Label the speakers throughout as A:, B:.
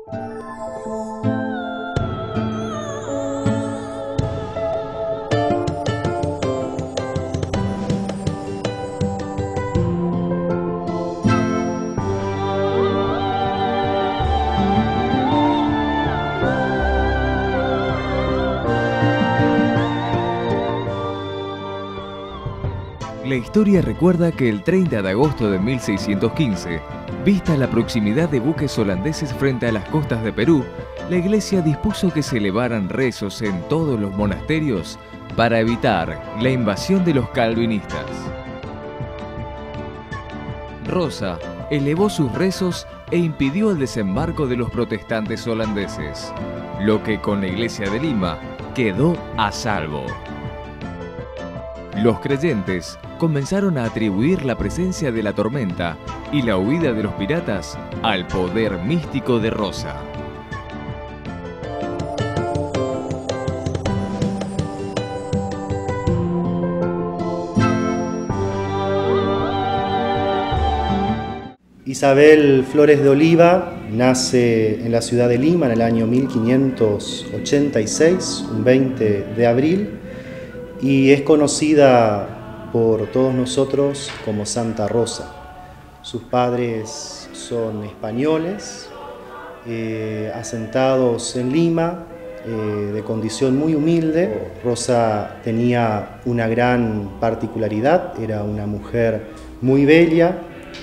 A: La historia recuerda que el 30 de agosto de 1615, vista la proximidad de buques holandeses frente a las costas de Perú, la Iglesia dispuso que se elevaran rezos en todos los monasterios para evitar la invasión de los calvinistas. Rosa elevó sus rezos e impidió el desembarco de los protestantes holandeses, lo que con la Iglesia de Lima quedó a salvo. Los creyentes comenzaron a atribuir la presencia de la tormenta y la huida de los piratas al poder místico de Rosa.
B: Isabel Flores de Oliva nace en la ciudad de Lima en el año 1586, un 20 de abril, y es conocida por todos nosotros como Santa Rosa. Sus padres son españoles, asentados en Lima, de condición muy humilde. Rosa tenía una gran particularidad, era una mujer muy bella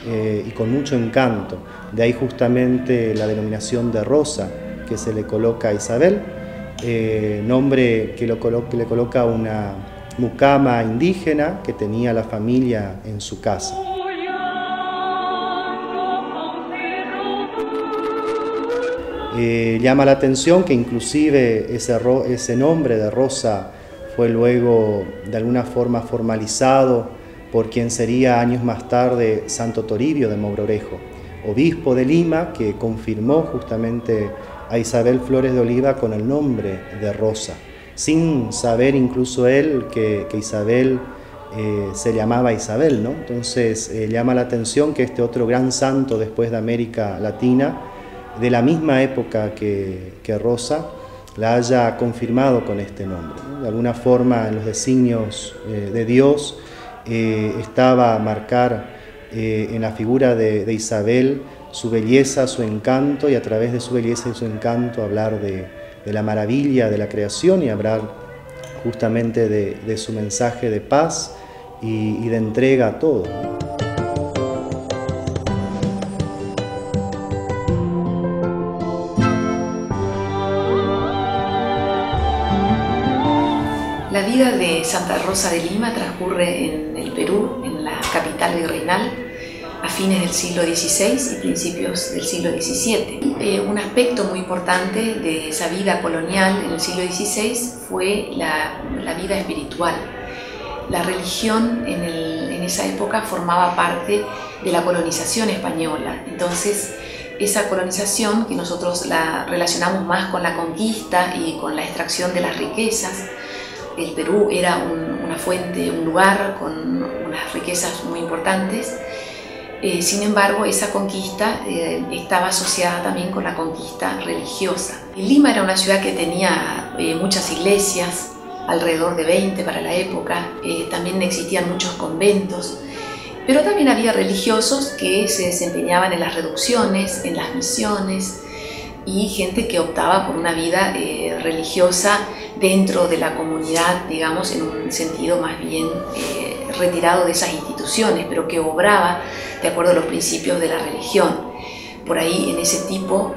B: y con mucho encanto. De ahí justamente la denominación de Rosa que se le coloca a Isabel, nombre que le coloca una mucama indígena que tenía la familia en su casa. Llama la atención que inclusive ese nombre de Rosa fue luego de alguna forma formalizado por quien sería años más tarde Santo Toribio de Mogrovejo, obispo de Lima, que confirmó justamente a Isabel Flores de Oliva con el nombre de Rosa, sin saber incluso él que Isabel se llamaba Isabel, ¿no? Entonces llama la atención que este otro gran santo después de América Latina, de la misma época que Rosa, la haya confirmado con este nombre, ¿no? De alguna forma en los designios de Dios estaba a marcar en la figura de Isabel su belleza, su encanto, y a través de su belleza y su encanto hablar de la maravilla de la creación y hablar justamente de su mensaje de paz y de entrega a todo, ¿no?
C: La vida de Santa Rosa de Lima transcurre en el Perú, en la capital virreinal, a fines del siglo XVI y principios del siglo XVII. Un aspecto muy importante de esa vida colonial en el siglo XVI fue la vida espiritual. La religión en esa época formaba parte de la colonización española. Entonces, esa colonización, que nosotros la relacionamos más con la conquista y con la extracción de las riquezas, el Perú era una fuente, un lugar con unas riquezas muy importantes. Sin embargo, esa conquista estaba asociada también con la conquista religiosa. Lima era una ciudad que tenía muchas iglesias, alrededor de 20 para la época. También existían muchos conventos, pero también había religiosos que se desempeñaban en las reducciones, en las misiones, y gente que optaba por una vida religiosa dentro de la comunidad, digamos, en un sentido más bien retirado de esas instituciones, pero que obraba de acuerdo a los principios de la religión. Por ahí, en ese tipo,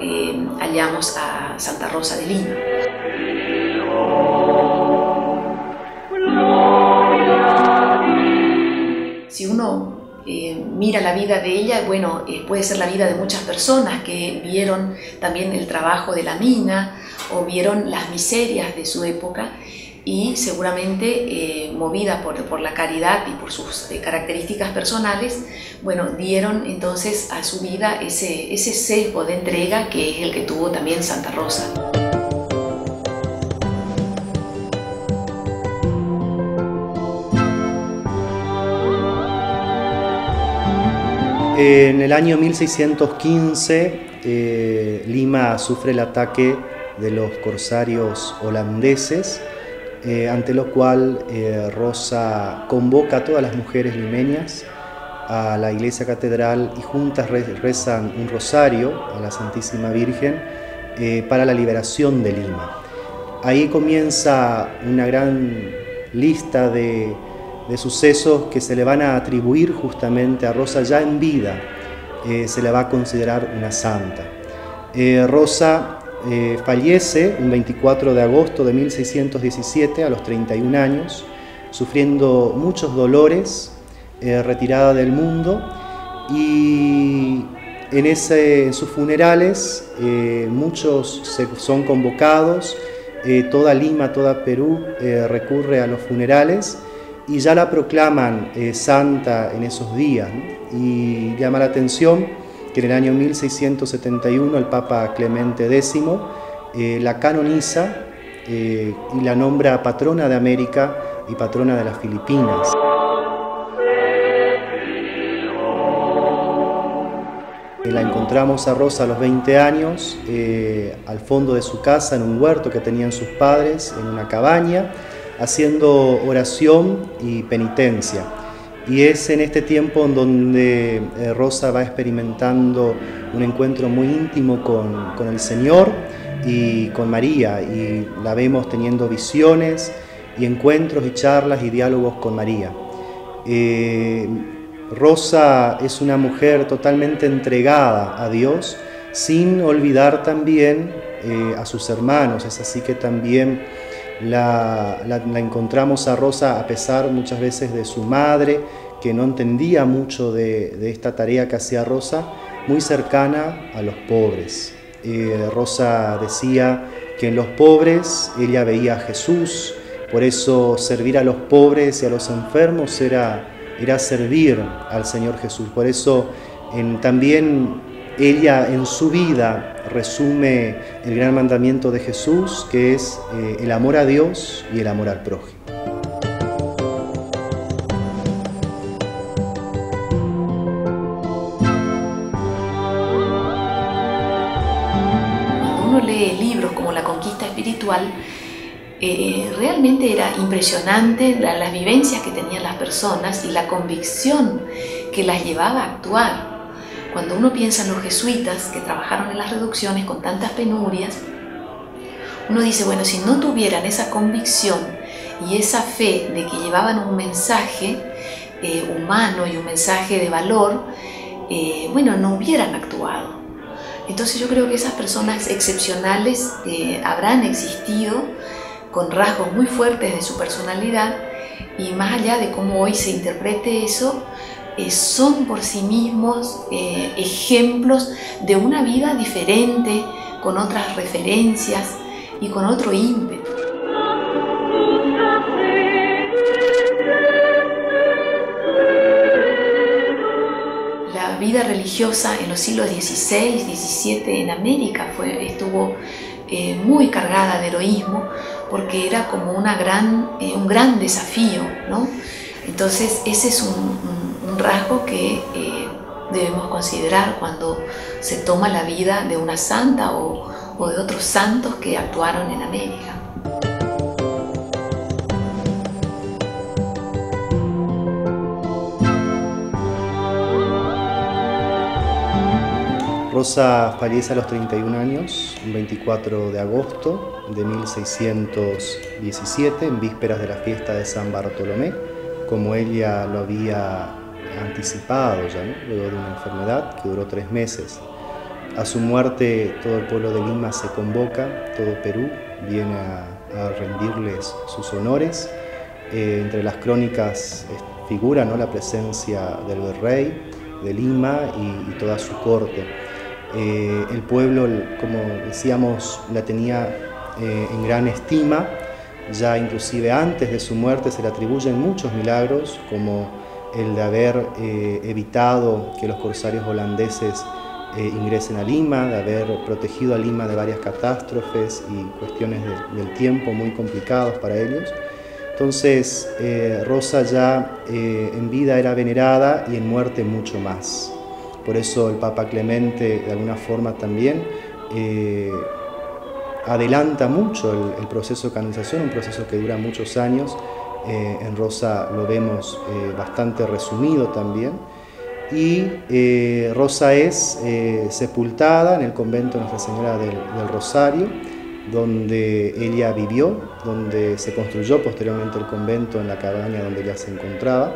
C: hallamos a Santa Rosa de Lima. Si uno mira la vida de ella, bueno, puede ser la vida de muchas personas que vieron también el trabajo de la mina o vieron las miserias de su época, y seguramente movida por la caridad y por sus características personales, bueno, dieron entonces a su vida ese sesgo de entrega que es el que tuvo también Santa Rosa.
B: En el año 1615 Lima sufre el ataque de los corsarios holandeses, ante lo cual Rosa convoca a todas las mujeres limeñas a la iglesia catedral y juntas rezan un rosario a la Santísima Virgen para la liberación de Lima. Ahí comienza una gran lista de sucesos que se le van a atribuir justamente a Rosa ya en vida. Se la va a considerar una santa. Rosa fallece un 24 de agosto de 1617 a los 31 años, sufriendo muchos dolores, retirada del mundo, y en sus funerales muchos son convocados, toda Lima, toda Perú recurre a los funerales y ya la proclaman santa en esos días, ¿no? Y llama la atención que en el año 1671 el Papa Clemente X la canoniza y la nombra patrona de América y patrona de las Filipinas. La encontramos a Rosa a los 20 años, al fondo de su casa, en un huerto que tenían sus padres, en una cabaña, haciendo oración y penitencia. Y es en este tiempo en donde Rosa va experimentando un encuentro muy íntimo con el Señor y con María, y la vemos teniendo visiones y encuentros y charlas y diálogos con María. Rosa es una mujer totalmente entregada a Dios, sin olvidar también a sus hermanos. Es así que también la encontramos a Rosa, a pesar muchas veces de su madre, que no entendía mucho de esta tarea que hacía Rosa, muy cercana a los pobres. Rosa decía que en los pobres ella veía a Jesús, por eso servir a los pobres y a los enfermos era servir al Señor Jesús. Por eso también ella en su vida resume el gran mandamiento de Jesús, que es el amor a Dios y el amor al prójimo.
C: Cuando uno lee libros como La Conquista Espiritual, realmente era impresionante las vivencias que tenían las personas y la convicción que las llevaba a actuar. Cuando uno piensa en los jesuitas que trabajaron en las reducciones con tantas penurias, uno dice, bueno, si no tuvieran esa convicción y esa fe de que llevaban un mensaje humano y un mensaje de valor, bueno, no hubieran actuado. Entonces yo creo que esas personas excepcionales habrán existido con rasgos muy fuertes de su personalidad, y más allá de cómo hoy se interprete eso, son por sí mismos ejemplos de una vida diferente, con otras referencias y con otro ímpetu. La vida religiosa en los siglos XVI, XVII en América estuvo muy cargada de heroísmo, porque era como un gran desafío, ¿no? Entonces ese es un rasgo que debemos considerar cuando se toma la vida de una santa o de otros santos que actuaron en América.
B: Rosa fallece a los 31 años, el 24 de agosto de 1617, en vísperas de la fiesta de San Bartolomé, como ella lo había anticipado ya, ¿no? Luego de una enfermedad que duró 3 meses. A su muerte todo el pueblo de Lima se convoca, todo Perú viene a rendirles sus honores. Entre las crónicas figura, ¿no?, la presencia del virrey de Lima y toda su corte. El pueblo, como decíamos, la tenía en gran estima. Ya inclusive antes de su muerte se le atribuyen muchos milagros, como el de haber evitado que los corsarios holandeses ingresen a Lima, de haber protegido a Lima de varias catástrofes y cuestiones del tiempo muy complicados para ellos. Entonces Rosa ya en vida era venerada y en muerte mucho más. Por eso el Papa Clemente de alguna forma también adelanta mucho el proceso de canonización, un proceso que dura muchos años. En Rosa lo vemos bastante resumido también. Y Rosa es sepultada en el convento de Nuestra Señora del Rosario, donde ella vivió, donde se construyó posteriormente el convento en la cabaña donde ella se encontraba.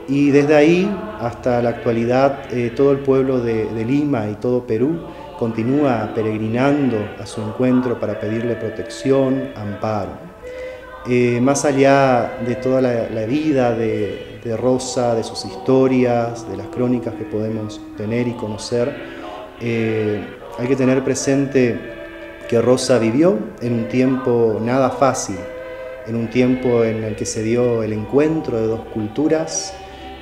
B: Y desde ahí hasta la actualidad todo el pueblo de Lima y todo Perú continúa peregrinando a su encuentro para pedirle protección, amparo. Más allá de toda la vida de Rosa, de sus historias, de las crónicas que podemos tener y conocer, hay que tener presente que Rosa vivió en un tiempo nada fácil, en un tiempo en el que se dio el encuentro de dos culturas,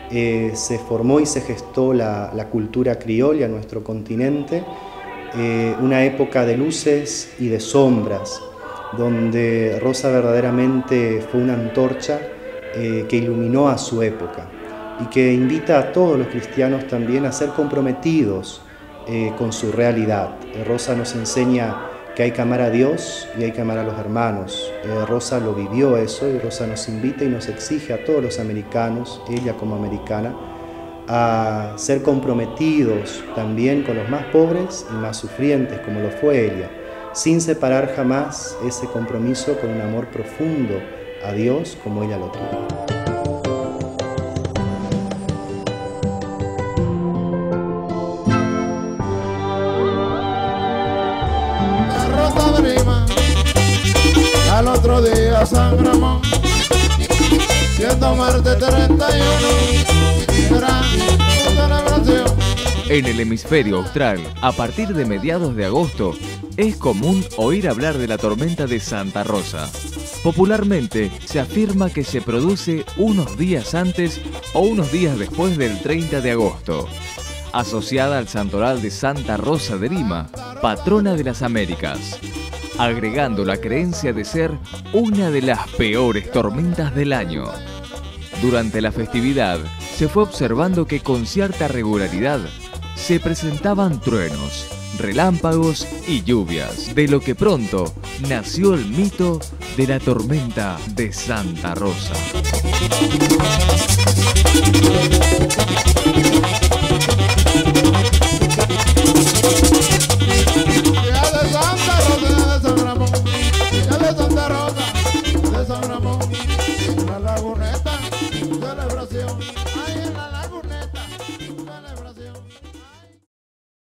B: se formó y se gestó la cultura criolla en nuestro continente, una época de luces y de sombras, donde Rosa verdaderamente fue una antorcha que iluminó a su época y que invita a todos los cristianos también a ser comprometidos con su realidad. Rosa nos enseña que hay que amar a Dios y hay que amar a los hermanos. Rosa lo vivió eso y Rosa nos invita y nos exige a todos los americanos, ella como americana, a ser comprometidos también con los más pobres y más sufrientes, como lo fue ella, sin separar jamás ese compromiso con un amor profundo a Dios como ella lo tuvo.
D: Rosa de Lima, al otro día San Ramón, siendo martes 31, gran celebración.
A: En el hemisferio austral, a partir de mediados de agosto, es común oír hablar de la tormenta de Santa Rosa. Popularmente, se afirma que se produce unos días antes o unos días después del 30 de agosto. Asociada al santoral de Santa Rosa de Lima, patrona de las Américas, agregando la creencia de ser una de las peores tormentas del año. Durante la festividad, se fue observando que con cierta regularidad se presentaban truenos, relámpagos y lluvias, de lo que pronto nació el mito de la tormenta de Santa Rosa.